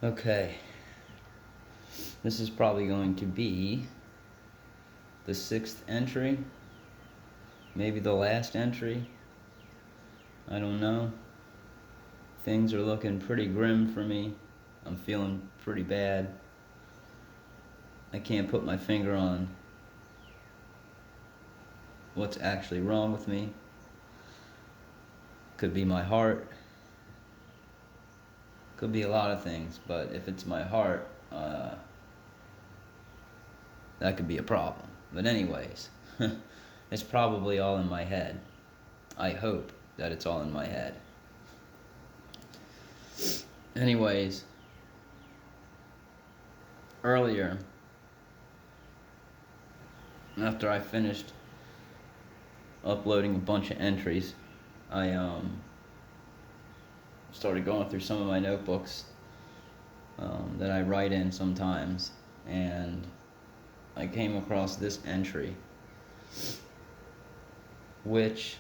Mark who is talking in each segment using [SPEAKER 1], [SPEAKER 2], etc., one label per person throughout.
[SPEAKER 1] Okay, this is probably going to be the 6th entry, maybe the last entry. I don't know. Things are looking pretty grim for me. I'm feeling pretty bad. I can't put my finger on what's actually wrong with me. Could be my heart. Could be a lot of things, but if it's my heart, that could be a problem. But anyways, it's probably all in my head. I hope that it's all in my head. Anyways, earlier, after I finished uploading a bunch of entries, I started going through some of my notebooks that I write in sometimes, and I came across this entry, which,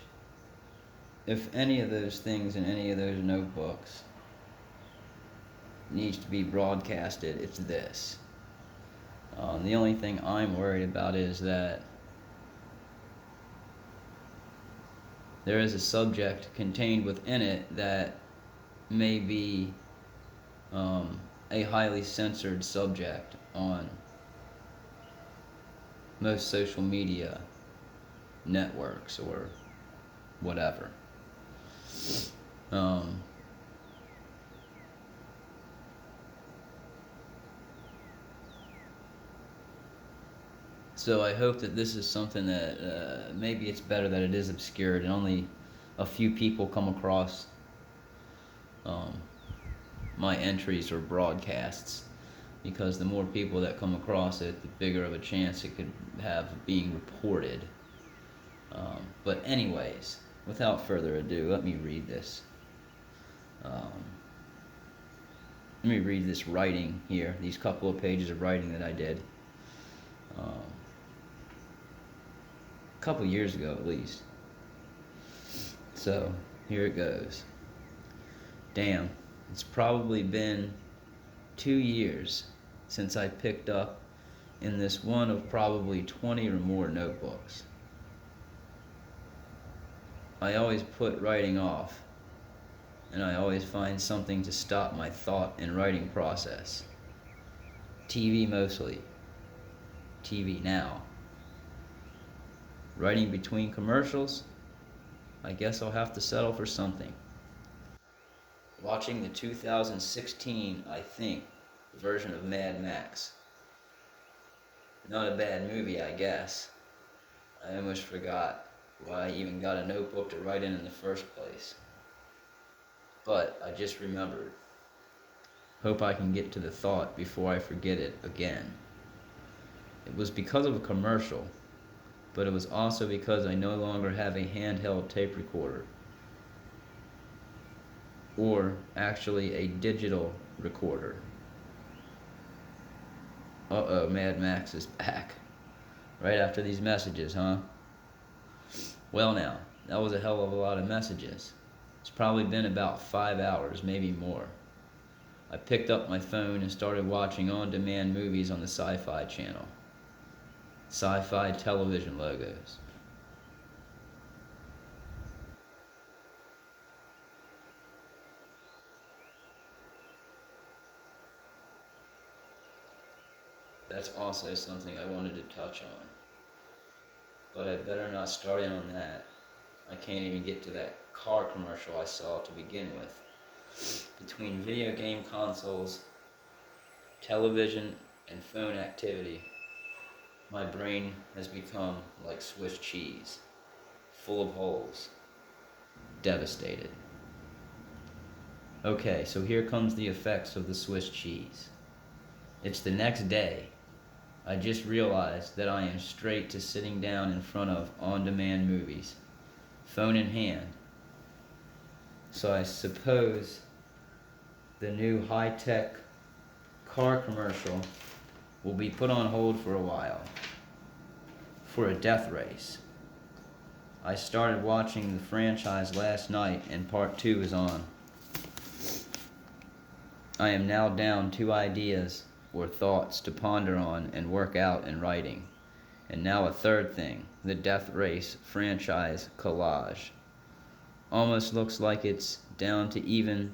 [SPEAKER 1] if any of those things in any of those notebooks needs to be broadcasted, it's this. The only thing I'm worried about is that there is a subject contained within it that may be a highly censored subject on most social media networks or whatever. So I hope that this is something that maybe it's better that it is obscured and only a few people come across my entries or broadcasts, because the more people that come across it, the bigger of a chance it could have of being reported. But anyways, without further ado, let me read this. Let me read this writing here, these couple of pages of writing that I did a couple years ago at least. So here it goes. Damn, it's probably been 2 years since I picked up in this one of probably 20 or more notebooks. I always put writing off, and I always find something to stop my thought and writing process. TV mostly. TV now. Writing between commercials? I guess I'll have to settle for something. Watching the 2016, I think, version of Mad Max. Not a bad movie, I guess. I almost forgot why I even got a notebook to write in the first place. But I just remembered. Hope I can get to the thought before I forget it again. It was because of a commercial, but it was also because I no longer have a handheld tape recorder. Or actually a digital recorder. Uh-oh, Mad Max is back. Right after these messages, huh? Well now, that was a hell of a lot of messages. It's probably been about 5 hours, maybe more. I picked up my phone and started watching on-demand movies on the Sci-Fi Channel. Sci-Fi television logos. That's also something I wanted to touch on. But I better not start in on that. I can't even get to that car commercial I saw to begin with. Between video game consoles, television, and phone activity, my brain has become like Swiss cheese, full of holes, devastated. Okay, so here comes the effects of the Swiss cheese. It's the next day. I just realized that I am straight to sitting down in front of on-demand movies, phone in hand. So I suppose the new high-tech car commercial will be put on hold for a while, for a death race. I started watching the franchise last night and part 2 is on. I am now down 2 ideas or thoughts to ponder on and work out in writing. And now a third thing, the Death Race franchise collage. Almost looks like it's down to even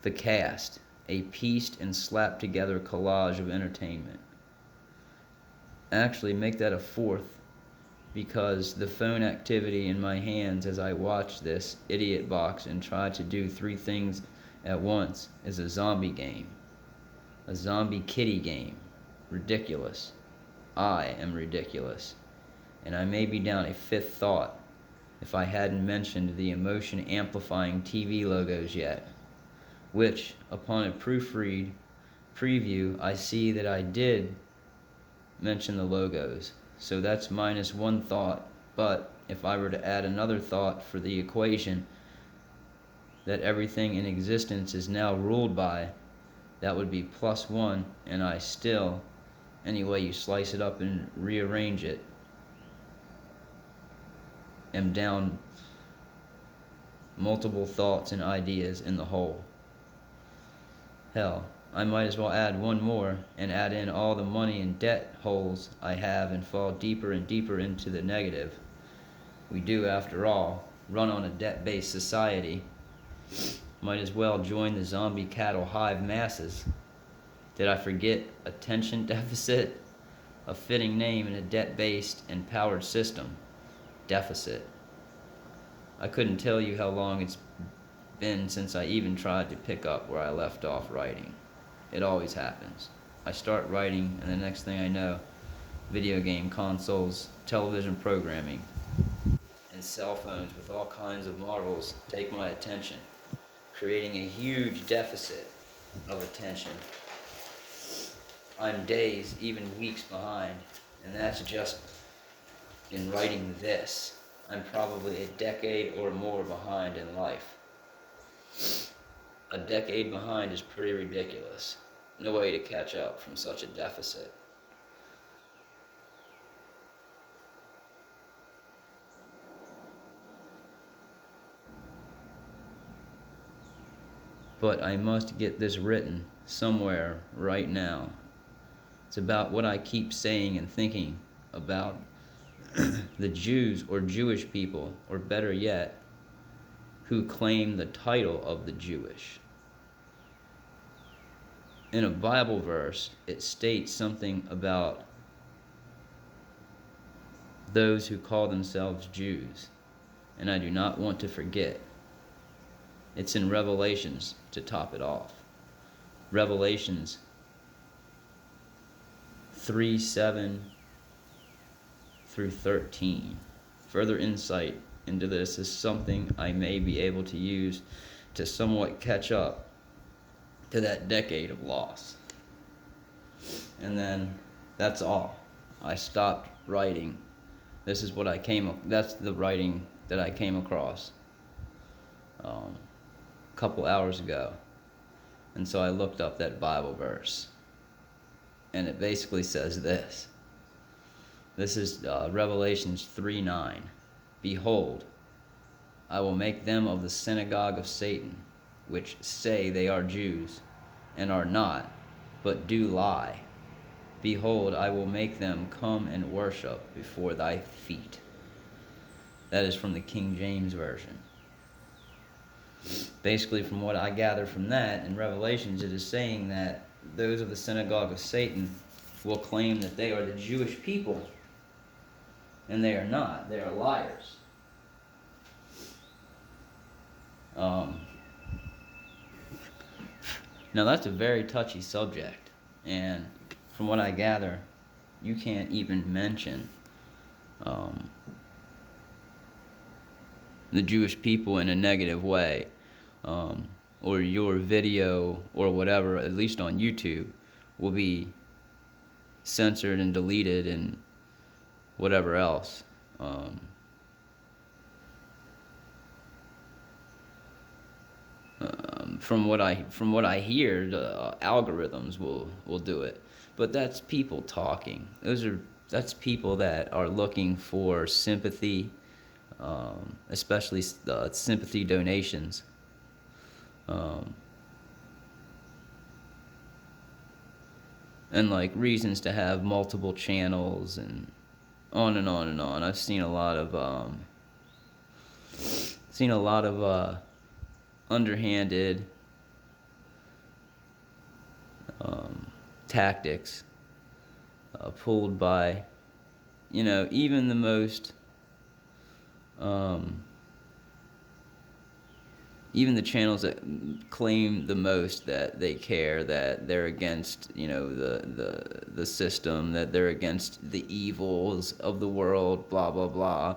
[SPEAKER 1] the cast, a pieced and slapped together collage of entertainment. Actually, make that a fourth, because the phone activity in my hands as I watch this idiot box and try to do 3 things at once is a zombie game. A zombie kitty game. Ridiculous. I am ridiculous. And I may be down a fifth thought if I hadn't mentioned the emotion amplifying TV logos yet, which, upon a proofread preview, I see that I did mention the logos. So that's minus 1 thought, but if I were to add another thought for the equation that everything in existence is now ruled by, that would be +1, and I still, any way you slice it up and rearrange it, am down multiple thoughts and ideas in the whole. Hell, I might as well add one more and add in all the money and debt holes I have and fall deeper and deeper into the negative. We do, after all, run on a debt-based society. Might as well join the zombie cattle hive masses. Did I forget attention deficit? A fitting name in a debt-based and powered system. Deficit. I couldn't tell you how long it's been since I even tried to pick up where I left off writing. It always happens. I start writing, and the next thing I know, video game consoles, television programming, and cell phones with all kinds of marvels take my attention, creating a huge deficit of attention. I'm days, even weeks behind, and that's just in writing this. I'm probably a decade or more behind in life. A decade behind is pretty ridiculous. No way to catch up from such a deficit. But I must get this written somewhere right now. It's about what I keep saying and thinking about the Jews or Jewish people, or better yet, who claim the title of the Jewish. In a Bible verse, it states something about those who call themselves Jews, and I do not want to forget. It's in Revelations to top it off. Revelations 3:7 through 13. Further insight into this is something I may be able to use to somewhat catch up to that decade of loss. And then that's all. I stopped writing. This is what that's the writing that I came across a couple hours ago. And so I looked up that Bible verse. And it basically says this. This is Revelations 3:9. Behold, I will make them of the synagogue of Satan, which say they are Jews, and are not, but do lie. Behold, I will make them come and worship before thy feet. That is from the King James Version. Basically, from what I gather from that, in Revelations, it is saying that those of the synagogue of Satan will claim that they are the Jewish people, and they are not. They are liars. Now that's a very touchy subject, and from what I gather, you can't even mention the Jewish people in a negative way, or your video or whatever, at least on YouTube, will be censored and deleted and whatever else. From what I hear, the algorithms will do it, but that's people talking. That's people that are looking for sympathy, especially sympathy donations. and like reasons to have multiple channels and on and on and on. I've seen a lot of underhanded tactics pulled by, even the most, even the channels that claim the most that they care, that they're against, the system, that they're against the evils of the world, blah blah blah.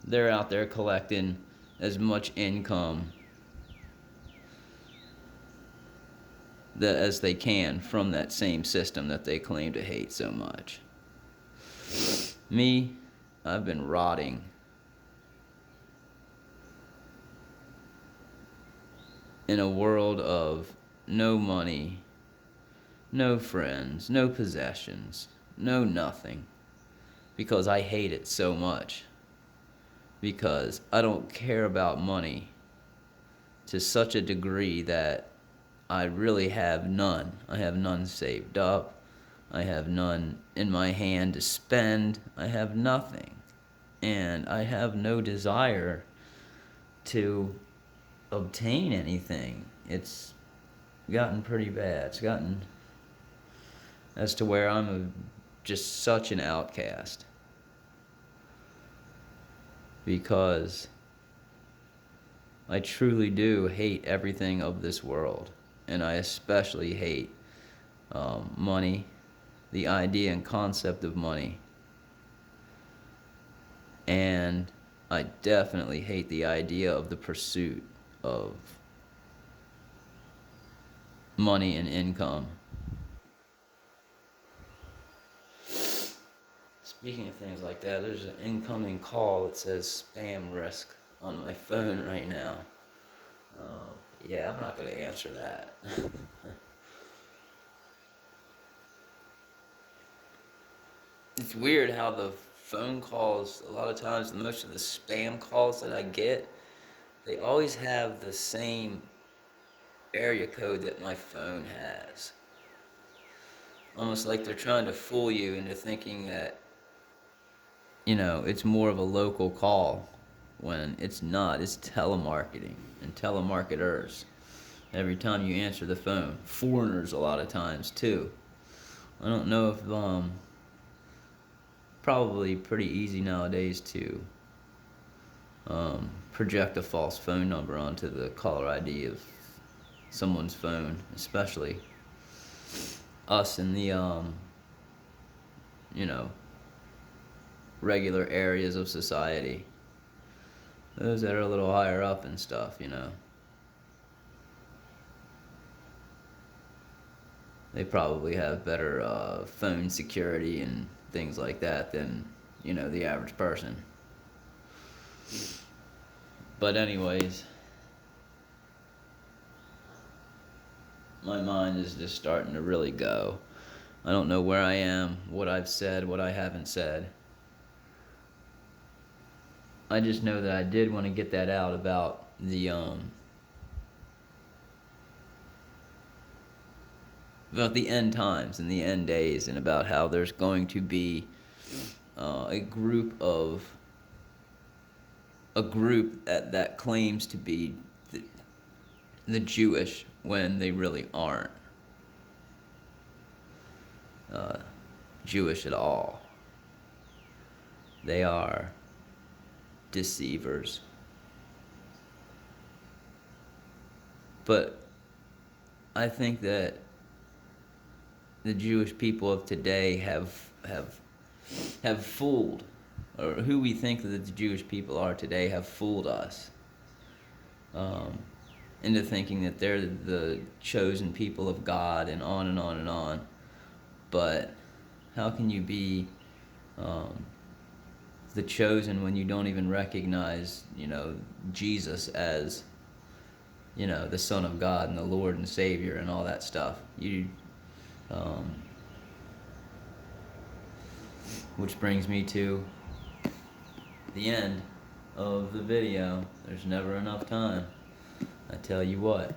[SPEAKER 1] They're out there collecting as much income as they can from that same system that they claim to hate so much. Me, I've been rotting in a world of no money, no friends, no possessions, no nothing, because I hate it so much. Because I don't care about money to such a degree that I really have none. I have none saved up. I have none in my hand to spend. I have nothing. And I have no desire to obtain anything. It's gotten pretty bad. It's gotten as to where I'm just such an outcast. Because I truly do hate everything of this world. And I especially hate money, the idea and concept of money. And I definitely hate the idea of the pursuit of money and income. Speaking of things like that, there's an incoming call that says spam risk on my phone right now. Yeah, I'm not going to answer that. It's weird how the phone calls, a lot of times, most of the spam calls that I get, they always have the same area code that my phone has. Almost like they're trying to fool you into thinking that, it's more of a local call when it's not. It's telemarketing and telemarketers. Every time you answer the phone, foreigners a lot of times too. I don't know if probably pretty easy nowadays to project a false phone number onto the caller ID of someone's phone, especially us in the regular areas of society. Those that are a little higher up and stuff, they probably have better phone security and things like that than, the average person. But anyways, my mind is just starting to really go. I don't know where I am, what I've said, what I haven't said. I just know that I did want to get that out about the end times and the end days, and about how there's going to be a group that claims to be the Jewish when they really aren't Jewish at all. They are deceivers. But I think that the Jewish people of today have fooled, or who we think that the Jewish people are today have fooled us into thinking that they're the chosen people of God, and on and on and on. But how can you be the chosen when you don't even recognize, Jesus as, the Son of God and the Lord and Savior and all that stuff? Which brings me to the end of the video. There's never enough time. I tell you what.